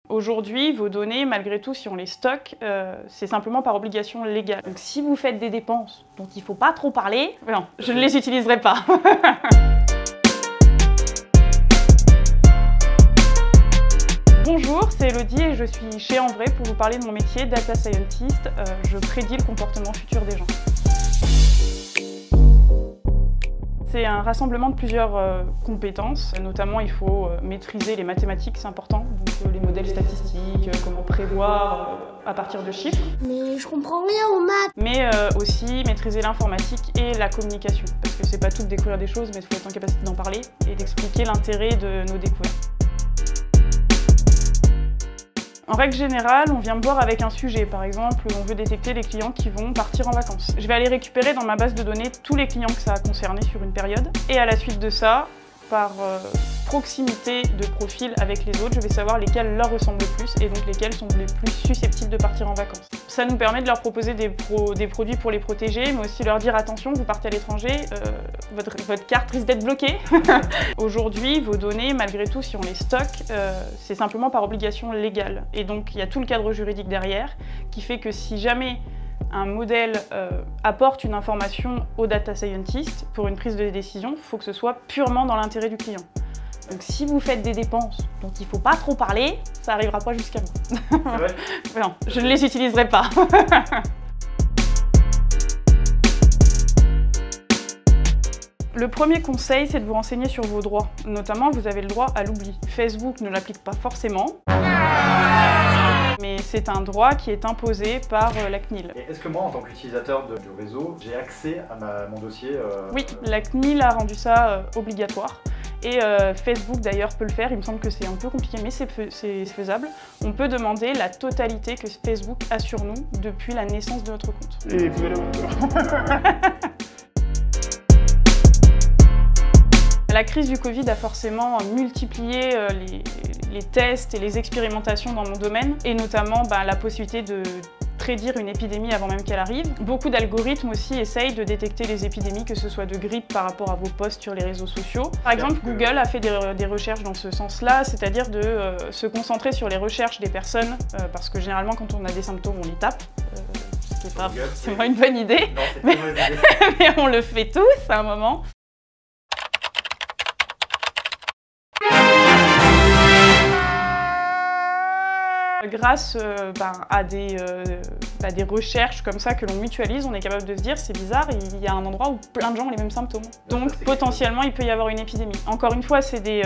Aujourd'hui, vos données, malgré tout, si on les stocke, c'est simplement par obligation légale. Donc si vous faites des dépenses dont il ne faut pas trop parler, non, je ne les utiliserai pas. Bonjour, c'est Elodie et je suis chez Envray pour vous parler de mon métier, Data Scientist. Je prédis le comportement futur des gens. C'est un rassemblement de plusieurs compétences, notamment il faut maîtriser les mathématiques, c'est important, donc les modèles statistiques, comment prévoir à partir de chiffres. Mais je comprends rien aux maths. Mais aussi maîtriser l'informatique et la communication, parce que c'est pas tout de découvrir des choses, mais il faut être en capacité d'en parler et d'expliquer l'intérêt de nos découvertes. En règle générale, on vient me voir avec un sujet. Par exemple, on veut détecter les clients qui vont partir en vacances. Je vais aller récupérer dans ma base de données tous les clients que ça a concerné sur une période. Et à la suite de ça, par proximité de profil avec les autres, je vais savoir lesquels leur ressemblent le plus et donc lesquels sont les plus susceptibles de partir en vacances. Ça nous permet de leur proposer des produits pour les protéger, mais aussi leur dire attention, vous partez à l'étranger, votre carte risque d'être bloquée. Aujourd'hui, vos données, malgré tout, si on les stocke, c'est simplement par obligation légale. Et donc, il y a tout le cadre juridique derrière qui fait que si jamais un modèle apporte une information au data scientist pour une prise de décision, il faut que ce soit purement dans l'intérêt du client. Donc si vous faites des dépenses dont il ne faut pas trop parler, ça n'arrivera pas jusqu'à moi. C'est vrai ? Non, je ne les utiliserai pas. Le premier conseil, c'est de vous renseigner sur vos droits. Notamment, vous avez le droit à l'oubli. Facebook ne l'applique pas forcément, mais c'est un droit qui est imposé par la CNIL. Est-ce que moi, en tant qu'utilisateur du réseau, j'ai accès à mon dossier Oui, la CNIL a rendu ça obligatoire. Et Facebook d'ailleurs peut le faire, il me semble que c'est un peu compliqué, mais c'est faisable. On peut demander la totalité que Facebook a sur nous depuis la naissance de notre compte. Et vous allez avoir peur. La crise du Covid a forcément multiplié les tests et les expérimentations dans mon domaine, et notamment la possibilité de prédire une épidémie avant même qu'elle arrive. Beaucoup d'algorithmes aussi essayent de détecter les épidémies, que ce soit de grippe par rapport à vos posts sur les réseaux sociaux. Par exemple, Google a fait des recherches dans ce sens-là, c'est-à-dire de se concentrer sur les recherches des personnes, parce que généralement quand on a des symptômes, on les tape. Ce qui n'est pas forcément une bonne idée, Non, c'est une mauvaise idée. mais on le fait tous à un moment. Grâce à des recherches comme ça que l'on mutualise, on est capable de se dire c'est bizarre, il y a un endroit où plein de gens ont les mêmes symptômes. Donc potentiellement il peut y avoir une épidémie. Encore une fois, c'est des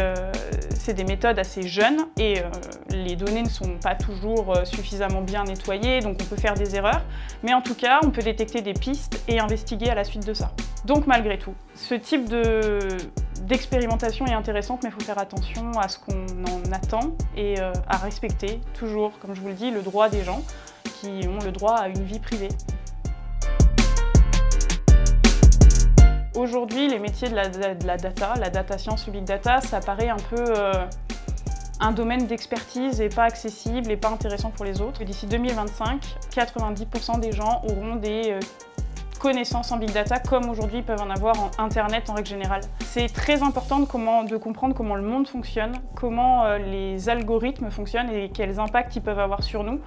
méthodes assez jeunes et les données ne sont pas toujours suffisamment bien nettoyées, donc on peut faire des erreurs. Mais en tout cas, on peut détecter des pistes et investiguer à la suite de ça. Donc malgré tout, ce type d'expérimentation est intéressante, mais il faut faire attention à ce qu'on en attend et à respecter toujours, comme je vous le dis, le droit des gens qui ont le droit à une vie privée. Aujourd'hui, les métiers de la data science, le big data, ça paraît un peu un domaine d'expertise et pas accessible et pas intéressant pour les autres. D'ici 2025, 90% des gens auront des connaissances en big data comme aujourd'hui ils peuvent en avoir en internet en règle générale. C'est très important de comprendre comment le monde fonctionne, comment les algorithmes fonctionnent et quels impacts ils peuvent avoir sur nous,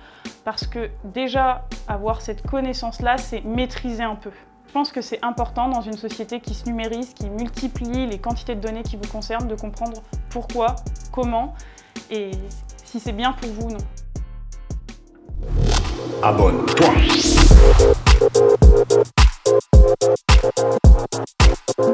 parce que déjà avoir cette connaissance-là, c'est maîtriser un peu. Je pense que c'est important dans une société qui se numérise, qui multiplie les quantités de données qui vous concernent, de comprendre pourquoi, comment et si c'est bien pour vous ou non. Abonne-toi.